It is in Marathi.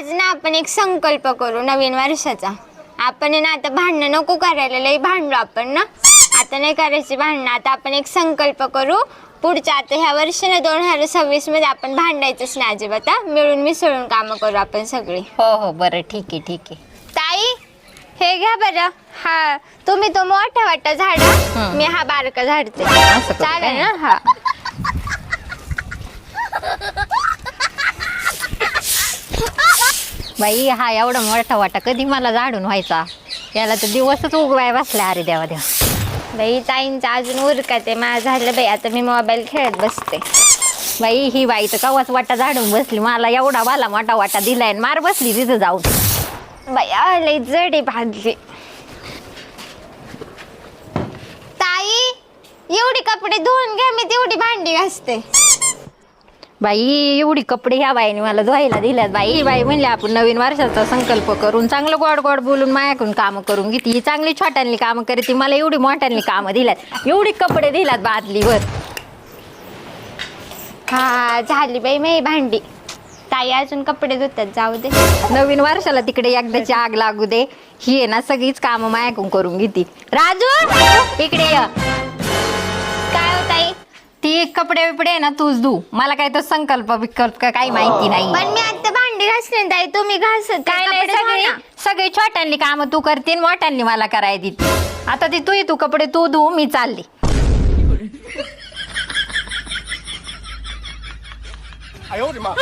आज ना आपण एक संकल्प करू नवीन वर्षाचा. आपण ना आता भांडणं नको करायला, लई भांडलो आपण ना, आता नाही करायची भांडणं. आता आपण एक संकल्प करू, पुढच्या आता ह्या वर्षी ना 2026 मध्ये आपण भांडायचंच नाही अजिबात. मिळून मिसळून कामं करू आपण सगळी. हो हो बरं ठीक आहे ठीक आहे. ताई हे घ्या बरं. हा तुम्ही तो मोठा वाटा झाडा, मी हा बारका झाडते. असं करू चालेल काय? ना? हा बाई हा एवढा मोठा वाटा कधी मला झाडून व्हायचा, याला तर दिवसच उगवाय बसला. अरे देवा देवा. बाई ताईंचा अजून उरकत आहे, माझं झालं बाई. आता मी मोबाईल खेळत बसते. बाई ही बाई तर कवाच वाटा झाडून बसली, मला एवढा वाला मोठा वाटा दिलाय मार बसली तिथं जाऊन. बाई लई जडी भाजली. ताई एवढी कपडे धुवून घ्या, मी तेवढी भांडी घासते. बाई एवढी कपडे ह्या बाईने मला धुवायला दिल्यात. बाई बाई म्हणले आपण नवीन वर्षाचा संकल्प करून चांगलं गोड गोड बोलून मायाकडून कामं करून घेते. ही चांगली छोट्यांनी कामं करते, मला एवढी मोठ्यांनी कामं दिल्यात, एवढी कपडे दिल्यात बादलीवर. हा झाली बाई मी भांडी. ताई अजून कपडे धुतात, जाऊ दे. नवीन वर्षाला तिकडे एकदाची आग लागू दे. ही आहे ना सगळीच कामं मायाकडून करून घेते. राजू इकडे ये. काय हो ताई? ती कपडे बिपडे आहे ना तूच धू, मला काय तो संकल्प बिकल्प का काही माहिती नाही. पण मी आता भांडी घासले ताई, तुम्ही घासत काय नाही, सगळी छोट्यांनी कामं तू करते आणि मोठ्यांनी मला करायला देते. आता ती तू कपडे तू धू, मी चालली.哎呦我的妈！